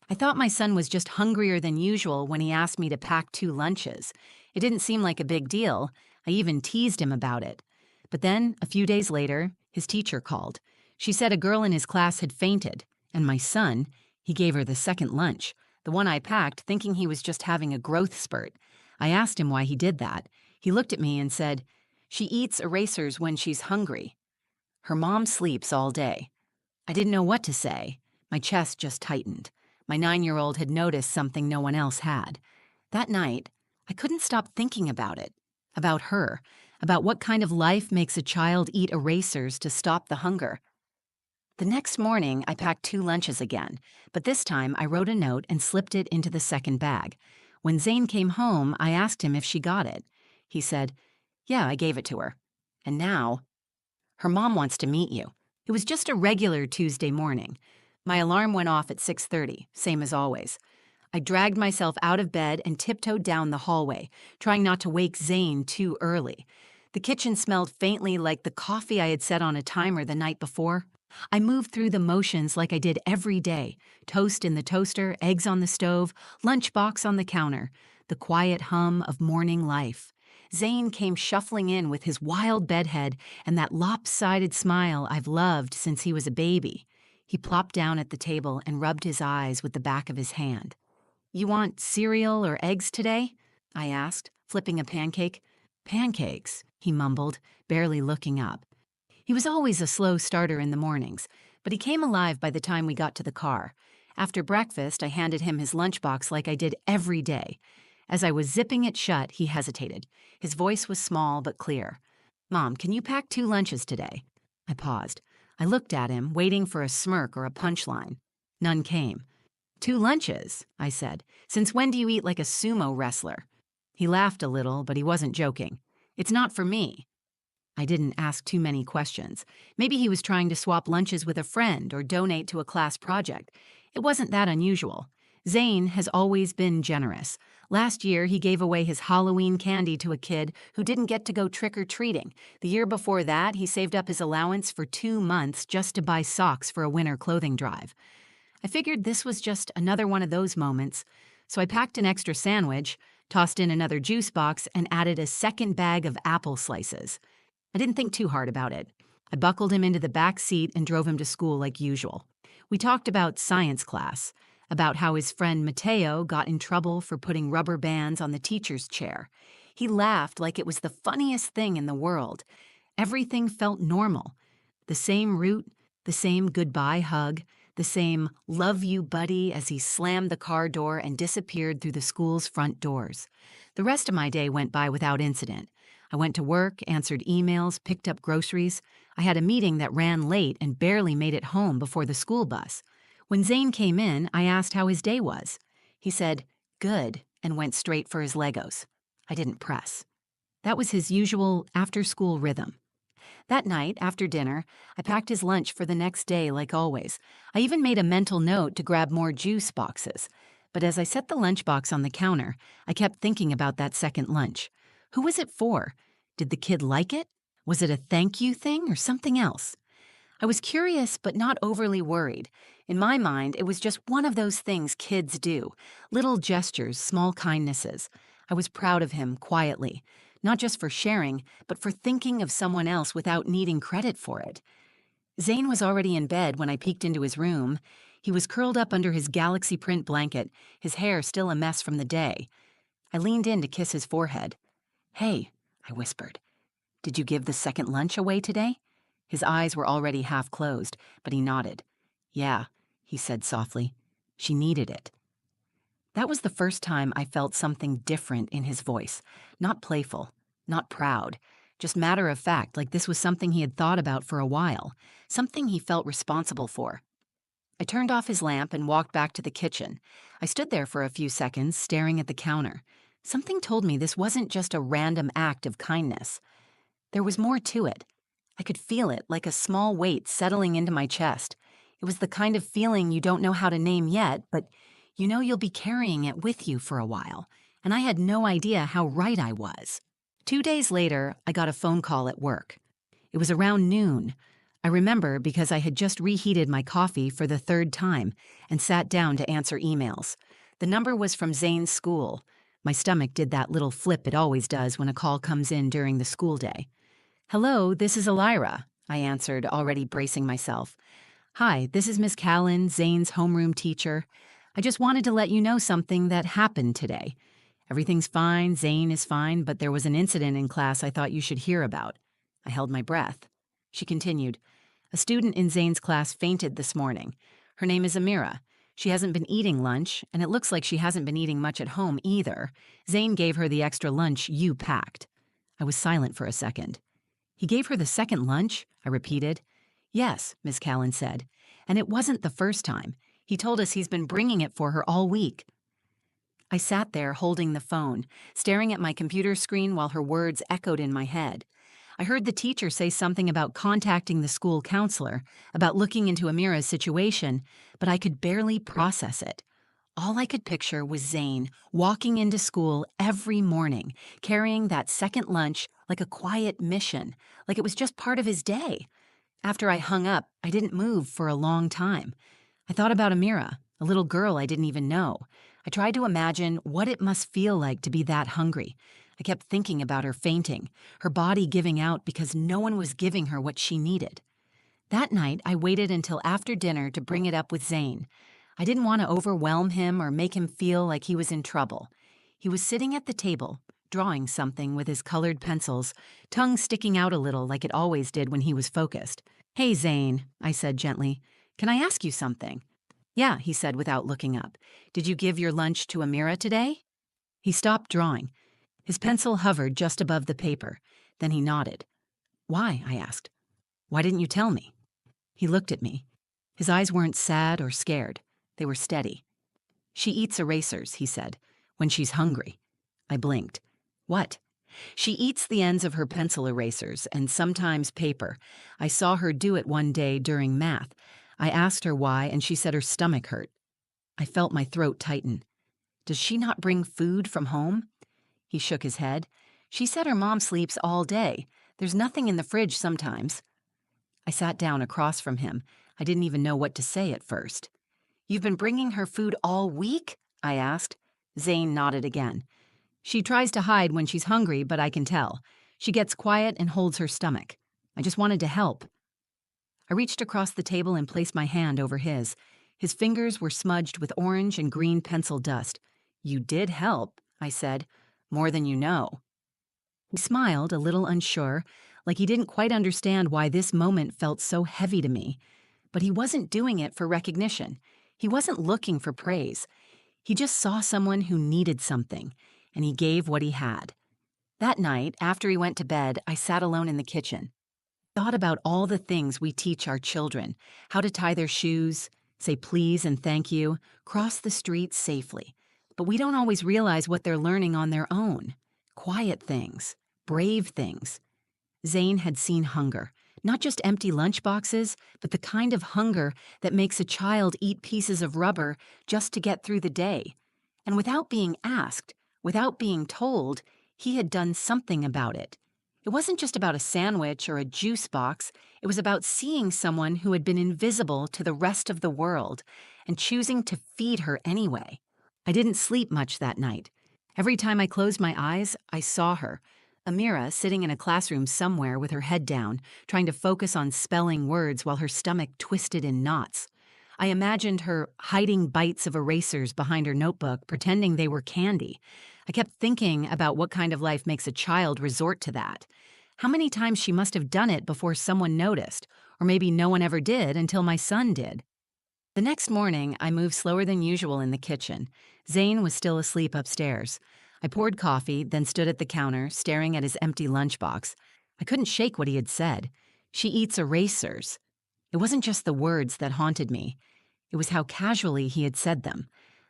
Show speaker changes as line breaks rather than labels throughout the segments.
I thought my son was just hungrier than usual when he asked me to pack 2 lunches. It didn't seem like a big deal. I even teased him about it. But then, a few days later, his teacher called. She said a girl in his class had fainted, and my son, he gave her the second lunch, the one I packed, thinking he was just having a growth spurt. I asked him why he did that. He looked at me and said, "She eats erasers when she's hungry. Her mom sleeps all day." I didn't know what to say. My chest just tightened. My 9-year-old had noticed something no one else had. That night, I couldn't stop thinking about it, about her, about what kind of life makes a child eat erasers to stop the hunger. The next morning, I packed 2 lunches again, but this time I wrote a note and slipped it into the second bag. When Zane came home, I asked him if she got it. He said, "Yeah, I gave it to her. And now, her mom wants to meet you." It was just a regular Tuesday morning. My alarm went off at 6:30, same as always. I dragged myself out of bed and tiptoed down the hallway, trying not to wake Zane too early. The kitchen smelled faintly like the coffee I had set on a timer the night before. I moved through the motions like I did every day: toast in the toaster, eggs on the stove, lunchbox on the counter, the quiet hum of morning life. Zane came shuffling in with his wild bedhead and that lopsided smile I've loved since he was a baby. He plopped down at the table and rubbed his eyes with the back of his hand. "You want cereal or eggs today?" I asked, flipping a pancake. "Pancakes," he mumbled, barely looking up. He was always a slow starter in the mornings, but he came alive by the time we got to the car. After breakfast, I handed him his lunchbox like I did every day. As I was zipping it shut, he hesitated. His voice was small but clear. "Mom, can you pack 2 lunches today?" I paused. I looked at him, waiting for a smirk or a punchline. None came. "2 lunches," I said. "Since when do you eat like a sumo wrestler?" He laughed a little, but he wasn't joking. "It's not for me." I didn't ask too many questions. Maybe he was trying to swap lunches with a friend or donate to a class project. It wasn't that unusual. Zane has always been generous. Last year, he gave away his Halloween candy to a kid who didn't get to go trick-or-treating. The year before that, he saved up his allowance for 2 months just to buy socks for a winter clothing drive. I figured this was just another one of those moments, so I packed an extra sandwich, tossed in another juice box, and added a second bag of apple slices. I didn't think too hard about it. I buckled him into the back seat and drove him to school like usual. We talked about science class, about how his friend Mateo got in trouble for putting rubber bands on the teacher's chair. He laughed like it was the funniest thing in the world. Everything felt normal. The same route, the same goodbye hug, the same "love you, buddy" as he slammed the car door and disappeared through the school's front doors. The rest of my day went by without incident. I went to work, answered emails, picked up groceries. I had a meeting that ran late and barely made it home before the school bus. When Zane came in, I asked how his day was. He said, "Good," and went straight for his Legos. I didn't press. That was his usual after-school rhythm. That night, after dinner, I packed his lunch for the next day like always. I even made a mental note to grab more juice boxes. But as I set the lunchbox on the counter, I kept thinking about that second lunch. Who was it for? Did the kid like it? Was it a thank you thing or something else? I was curious but not overly worried. In my mind, it was just one of those things kids do. Little gestures, small kindnesses. I was proud of him, quietly. Not just for sharing, but for thinking of someone else without needing credit for it. Zane was already in bed when I peeked into his room. He was curled up under his galaxy print blanket, his hair still a mess from the day. I leaned in to kiss his forehead. "Hey," I whispered. "Did you give the second lunch away today?" His eyes were already half closed, but he nodded. "Yeah," he said softly. "She needed it." That was the first time I felt something different in his voice. Not playful, not proud, just matter of fact, like this was something he had thought about for a while, something he felt responsible for. I turned off his lamp and walked back to the kitchen. I stood there for a few seconds, staring at the counter. Something told me this wasn't just a random act of kindness. There was more to it. I could feel it, like a small weight settling into my chest. It was the kind of feeling you don't know how to name yet, but you know you'll be carrying it with you for a while, and I had no idea how right I was. 2 days later, I got a phone call at work. It was around noon. I remember because I had just reheated my coffee for the third time and sat down to answer emails. The number was from Zane's school. My stomach did that little flip it always does when a call comes in during the school day. "Hello, this is Elira," I answered, already bracing myself. "Hi, this is Miss Callan, Zane's homeroom teacher. I just wanted to let you know something that happened today. Everything's fine, Zane is fine, but there was an incident in class I thought you should hear about." I held my breath. She continued, "A student in Zane's class fainted this morning. Her name is Amira. She hasn't been eating lunch, and it looks like she hasn't been eating much at home either. Zane gave her the extra lunch you packed." I was silent for a second. "He gave her the second lunch?" I repeated. "Yes," Miss Callan said. "And it wasn't the first time. He told us he's been bringing it for her all week." I sat there holding the phone, staring at my computer screen while her words echoed in my head. I heard the teacher say something about contacting the school counselor, about looking into Amira's situation, but I could barely process it. All I could picture was Zane walking into school every morning, carrying that second lunch like a quiet mission, like it was just part of his day. After I hung up, I didn't move for a long time. I thought about Amira, a little girl I didn't even know. I tried to imagine what it must feel like to be that hungry. I kept thinking about her fainting, her body giving out because no one was giving her what she needed. That night, I waited until after dinner to bring it up with Zane. I didn't want to overwhelm him or make him feel like he was in trouble. He was sitting at the table, drawing something with his colored pencils, tongue sticking out a little like it always did when he was focused. "Hey, Zane," I said gently, "can I ask you something?" "Yeah," he said without looking up. "Did you give your lunch to Amira today?" He stopped drawing. His pencil hovered just above the paper. Then he nodded. "Why?" I asked. "Why didn't you tell me?" He looked at me. His eyes weren't sad or scared. They were steady. "She eats erasers," he said, "when she's hungry." I blinked. "What?" "She eats the ends of her pencil erasers and sometimes paper. I saw her do it one day during math. I asked her why, and she said her stomach hurt." I felt my throat tighten. "Does she not bring food from home?" He shook his head. "She said her mom sleeps all day. There's nothing in the fridge sometimes." I sat down across from him. I didn't even know what to say at first. "You've been bringing her food all week?" I asked. Zane nodded again. "She tries to hide when she's hungry, but I can tell. She gets quiet and holds her stomach. I just wanted to help." I reached across the table and placed my hand over his. His fingers were smudged with orange and green pencil dust. "You did help," I said. "More than you know." He smiled, a little unsure, like he didn't quite understand why this moment felt so heavy to me. But he wasn't doing it for recognition. He wasn't looking for praise. He just saw someone who needed something, and he gave what he had. That night, after he went to bed, I sat alone in the kitchen. Thought about all the things we teach our children, how to tie their shoes, say please and thank you, cross the street safely. But we don't always realize what they're learning on their own. Quiet things, brave things. Zane had seen hunger, not just empty lunchboxes, but the kind of hunger that makes a child eat pieces of rubber just to get through the day. And without being asked, without being told, he had done something about it. It wasn't just about a sandwich or a juice box. It was about seeing someone who had been invisible to the rest of the world and choosing to feed her anyway. I didn't sleep much that night. Every time I closed my eyes, I saw her, Amira, sitting in a classroom somewhere with her head down, trying to focus on spelling words while her stomach twisted in knots. I imagined her hiding bites of erasers behind her notebook, pretending they were candy. I kept thinking about what kind of life makes a child resort to that. How many times she must have done it before someone noticed, or maybe no one ever did until my son did. The next morning, I moved slower than usual in the kitchen. Zane was still asleep upstairs. I poured coffee, then stood at the counter, staring at his empty lunchbox. I couldn't shake what he had said. "She eats erasers." It wasn't just the words that haunted me. It was how casually he had said them,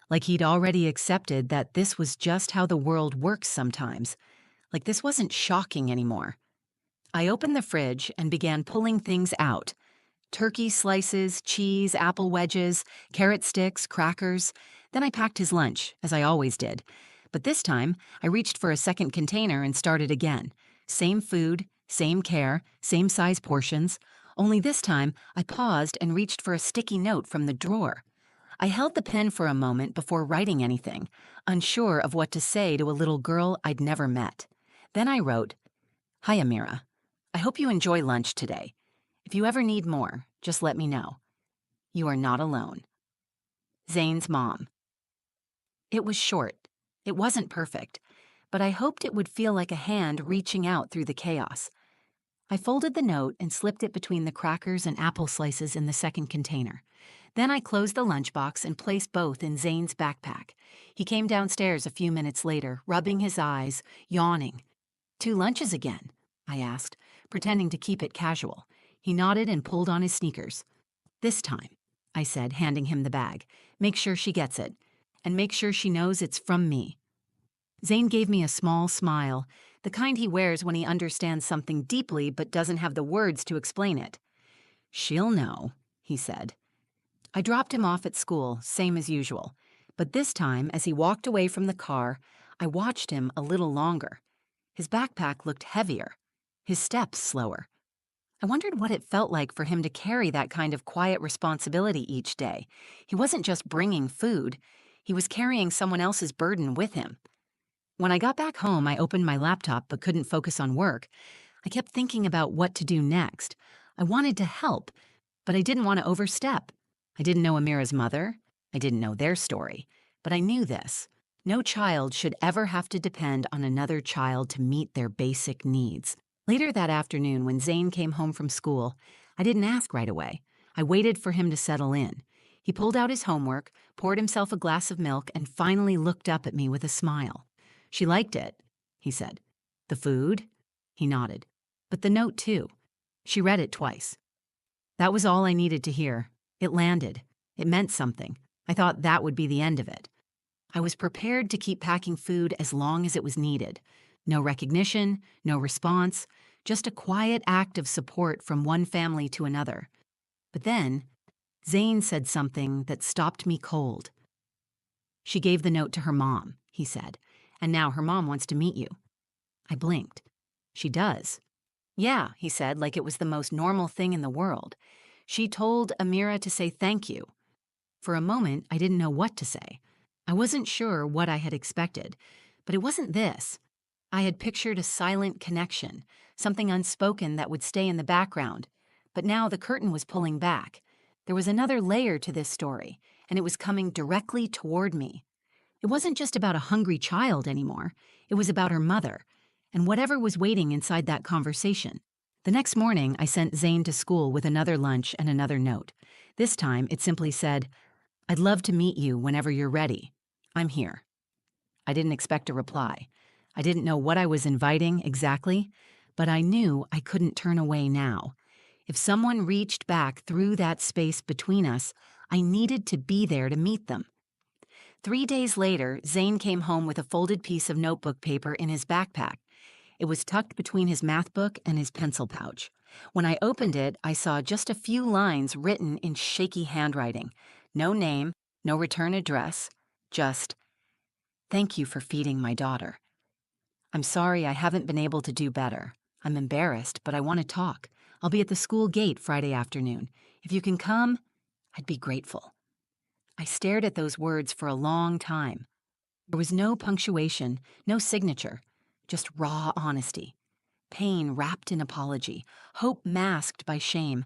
like he'd already accepted that this was just how the world works sometimes, like this wasn't shocking anymore. I opened the fridge and began pulling things out. Turkey slices, cheese, apple wedges, carrot sticks, crackers. Then I packed his lunch, as I always did. But this time, I reached for a second container and started again. Same food, same care, same size portions. Only this time, I paused and reached for a sticky note from the drawer. I held the pen for a moment before writing anything, unsure of what to say to a little girl I'd never met. Then I wrote, "Hi, Amira. I hope you enjoy lunch today. If you ever need more, just let me know. You are not alone. Zane's mom." It was short. It wasn't perfect, but I hoped it would feel like a hand reaching out through the chaos. I folded the note and slipped it between the crackers and apple slices in the second container. Then I closed the lunchbox and placed both in Zane's backpack. He came downstairs a few minutes later, rubbing his eyes, yawning. "Two lunches again?" I asked, pretending to keep it casual. He nodded and pulled on his sneakers. "This time," I said, handing him the bag. "Make sure she gets it. And make sure she knows it's from me." Zane gave me a small smile, the kind he wears when he understands something deeply but doesn't have the words to explain it. "She'll know," he said. I dropped him off at school, same as usual. But this time, as he walked away from the car, I watched him a little longer. His backpack looked heavier, his steps slower. I wondered what it felt like for him to carry that kind of quiet responsibility each day. He wasn't just bringing food, he was carrying someone else's burden with him. When I got back home, I opened my laptop but couldn't focus on work. I kept thinking about what to do next. I wanted to help, but I didn't want to overstep. I didn't know Amira's mother. I didn't know their story. But I knew this. No child should ever have to depend on another child to meet their basic needs. Later that afternoon, when Zane came home from school, I didn't ask right away. I waited for him to settle in. He pulled out his homework, poured himself a glass of milk, and finally looked up at me with a smile. "She liked it," he said. "The food?" He nodded. "But the note, too. She read it twice." That was all I needed to hear. It landed. It meant something. I thought that would be the end of it. I was prepared to keep packing food as long as it was needed. No recognition, no response, just a quiet act of support from one family to another. But then, Zane said something that stopped me cold. "She gave the note to her mom," he said, "and now her mom wants to meet you." I blinked. "She does?" "Yeah," he said, like it was the most normal thing in the world. "She told Amira to say thank you." For a moment, I didn't know what to say. I wasn't sure what I had expected, but it wasn't this. I had pictured a silent connection, something unspoken that would stay in the background. But now the curtain was pulling back. There was another layer to this story, and it was coming directly toward me. It wasn't just about a hungry child anymore. It was about her mother, and whatever was waiting inside that conversation. The next morning, I sent Zane to school with another lunch and another note. This time, it simply said, "I'd love to meet you whenever you're ready. I'm here." I didn't expect a reply. I didn't know what I was inviting exactly, but I knew I couldn't turn away now. If someone reached back through that space between us, I needed to be there to meet them. 3 days later, Zane came home with a folded piece of notebook paper in his backpack. It was tucked between his math book and his pencil pouch. When I opened it, I saw just a few lines written in shaky handwriting. No name, no return address, just, "Thank you for feeding my daughter. I'm sorry I haven't been able to do better. I'm embarrassed, but I want to talk. I'll be at the school gate Friday afternoon. If you can come, I'd be grateful." I stared at those words for a long time. There was no punctuation, no signature, just raw honesty. Pain wrapped in apology, hope masked by shame.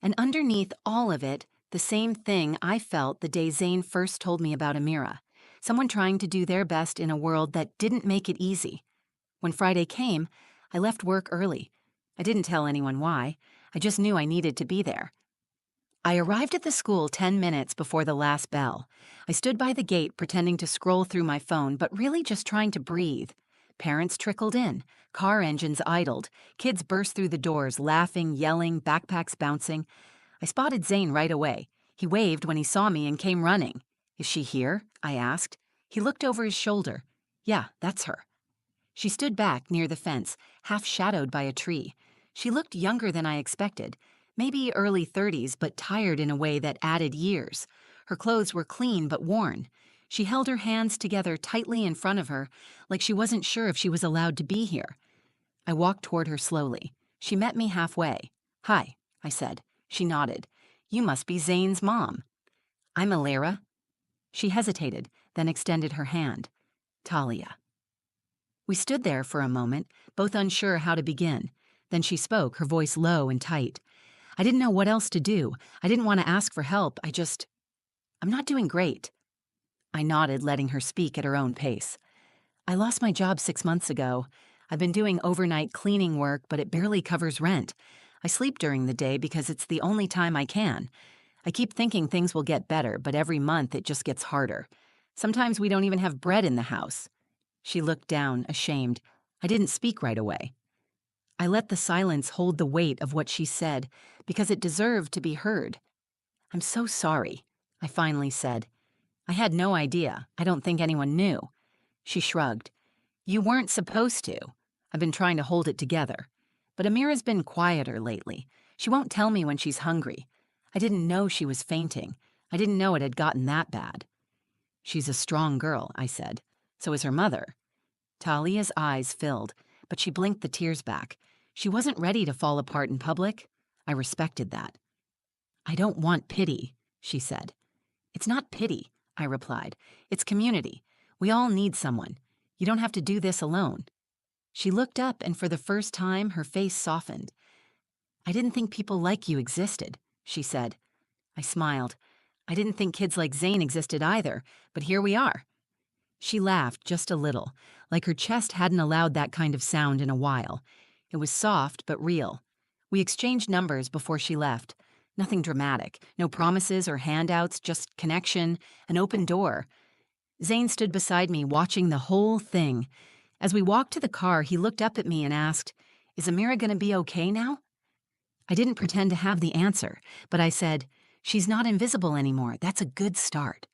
And underneath all of it, the same thing I felt the day Zane first told me about Amira. Someone trying to do their best in a world that didn't make it easy. When Friday came, I left work early. I didn't tell anyone why. I just knew I needed to be there. I arrived at the school 10 minutes before the last bell. I stood by the gate pretending to scroll through my phone, but really just trying to breathe. Parents trickled in. Car engines idled. Kids burst through the doors, laughing, yelling, backpacks bouncing. I spotted Zane right away. He waved when he saw me and came running. "Is she here?" I asked. He looked over his shoulder. "Yeah, that's her." She stood back near the fence, half shadowed by a tree. She looked younger than I expected. Maybe early 30s, but tired in a way that added years. Her clothes were clean but worn. She held her hands together tightly in front of her, like she wasn't sure if she was allowed to be here. I walked toward her slowly. She met me halfway. "Hi," I said. She nodded. You must be Zane's mom. I'm Alara. She hesitated, then extended her hand. Talia. We stood there for a moment, both unsure how to begin. Then she spoke, her voice low and tight. I didn't know what else to do. I didn't want to ask for help. I'm not doing great. I nodded, letting her speak at her own pace. I lost my job 6 months ago. I've been doing overnight cleaning work, but it barely covers rent. I sleep during the day because it's the only time I can. I keep thinking things will get better, but every month it just gets harder. Sometimes we don't even have bread in the house. She looked down, ashamed. I didn't speak right away. I let the silence hold the weight of what she said, because it deserved to be heard. I'm so sorry, I finally said. I had no idea. I don't think anyone knew. She shrugged. You weren't supposed to. I've been trying to hold it together. But Amira's been quieter lately. She won't tell me when she's hungry. I didn't know she was fainting. I didn't know it had gotten that bad. She's a strong girl, I said. So is her mother. Talia's eyes filled, but she blinked the tears back. She wasn't ready to fall apart in public. I respected that. I don't want pity, she said. It's not pity, I replied. It's community. We all need someone. You don't have to do this alone. She looked up, and for the first time, her face softened. I didn't think people like you existed, she said. I smiled. I didn't think kids like Zane existed either, but here we are. She laughed just a little, like her chest hadn't allowed that kind of sound in a while. It was soft but real. We exchanged numbers before she left. Nothing dramatic, no promises or handouts, just connection, an open door. Zane stood beside me, watching the whole thing. As we walked to the car, he looked up at me and asked, Is Amira going to be okay now? I didn't pretend to have the answer, but I said, She's not invisible anymore. That's a good start.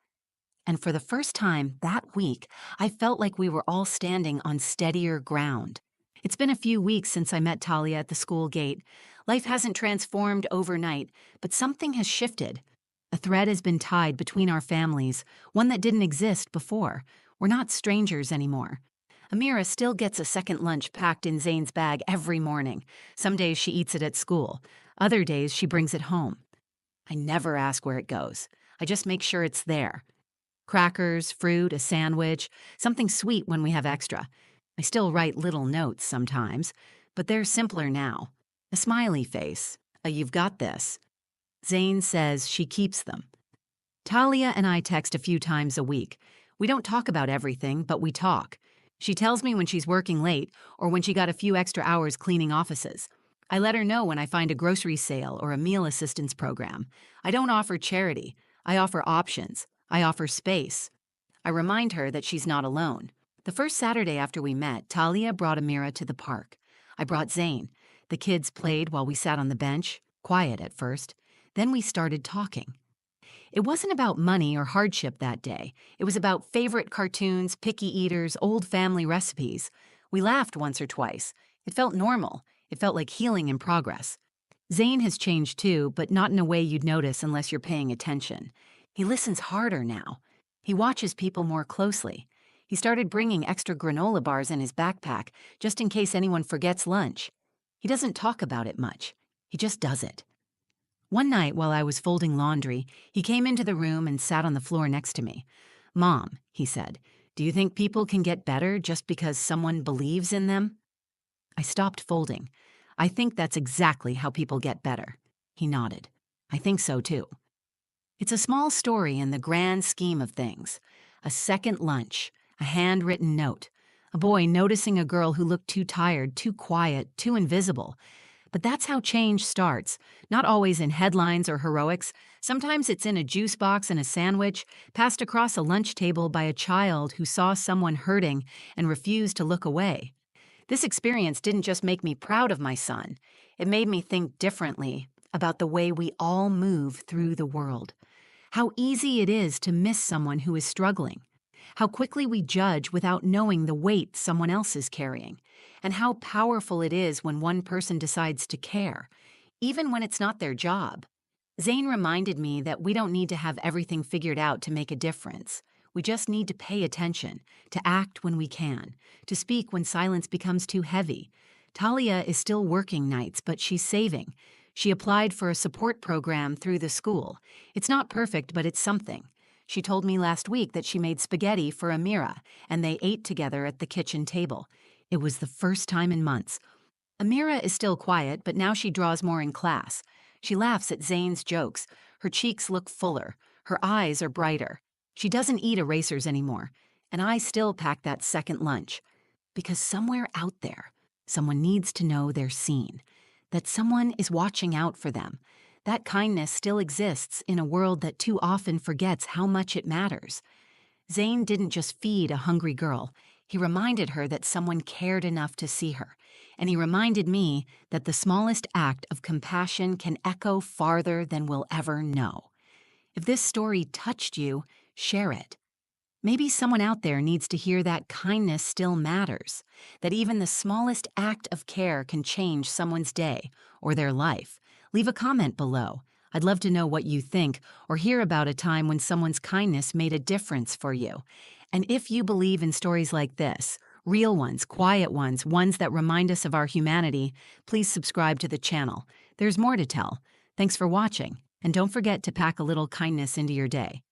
And for the first time that week, I felt like we were all standing on steadier ground. It's been a few weeks since I met Talia at the school gate. Life hasn't transformed overnight, but something has shifted. A thread has been tied between our families, one that didn't exist before. We're not strangers anymore. Amira still gets a second lunch packed in Zane's bag every morning. Some days she eats it at school. Other days she brings it home. I never ask where it goes. I just make sure it's there. Crackers, fruit, a sandwich, something sweet when we have extra. I still write little notes sometimes, but they're simpler now. A smiley face, a you've got this. Zane says she keeps them. Talia and I text a few times a week. We don't talk about everything, but we talk. She tells me when she's working late or when she got a few extra hours cleaning offices. I let her know when I find a grocery sale or a meal assistance program. I don't offer charity. I offer options. I offer space. I remind her that she's not alone. The first Saturday after we met, Talia brought Amira to the park. I brought Zane. The kids played while we sat on the bench, quiet at first. Then we started talking. It wasn't about money or hardship that day. It was about favorite cartoons, picky eaters, old family recipes. We laughed once or twice. It felt normal. It felt like healing in progress. Zane has changed too, but not in a way you'd notice unless you're paying attention. He listens harder now. He watches people more closely. He started bringing extra granola bars in his backpack, just in case anyone forgets lunch. He doesn't talk about it much. He just does it. One night while I was folding laundry, he came into the room and sat on the floor next to me. Mom, he said, do you think people can get better just because someone believes in them? I stopped folding. I think that's exactly how people get better. He nodded. I think so too. It's a small story in the grand scheme of things. A second lunch, a handwritten note, a boy noticing a girl who looked too tired, too quiet, too invisible. But that's how change starts, not always in headlines or heroics. Sometimes it's in a juice box and a sandwich, passed across a lunch table by a child who saw someone hurting and refused to look away. This experience didn't just make me proud of my son. It made me think differently about the way we all move through the world. How easy it is to miss someone who is struggling. How quickly we judge without knowing the weight someone else is carrying. And how powerful it is when one person decides to care, even when it's not their job. Zane reminded me that we don't need to have everything figured out to make a difference. We just need to pay attention, to act when we can, to speak when silence becomes too heavy. Talia is still working nights, but she's saving. She applied for a support program through the school. It's not perfect, but it's something. She told me last week that she made spaghetti for Amira, and they ate together at the kitchen table. It was the first time in months. Amira is still quiet, but now she draws more in class. She laughs at Zane's jokes. Her cheeks look fuller. Her eyes are brighter. She doesn't eat erasers anymore, and I still pack that second lunch. Because somewhere out there, someone needs to know they're seen, that someone is watching out for them. That kindness still exists in a world that too often forgets how much it matters. Zane didn't just feed a hungry girl. He reminded her that someone cared enough to see her. And he reminded me that the smallest act of compassion can echo farther than we'll ever know. If this story touched you, share it. Maybe someone out there needs to hear that kindness still matters, that even the smallest act of care can change someone's day or their life. Leave a comment below. I'd love to know what you think or hear about a time when someone's kindness made a difference for you. And if you believe in stories like this, real ones, quiet ones, ones that remind us of our humanity, please subscribe to the channel. There's more to tell. Thanks for watching, and don't forget to pack a little kindness into your day.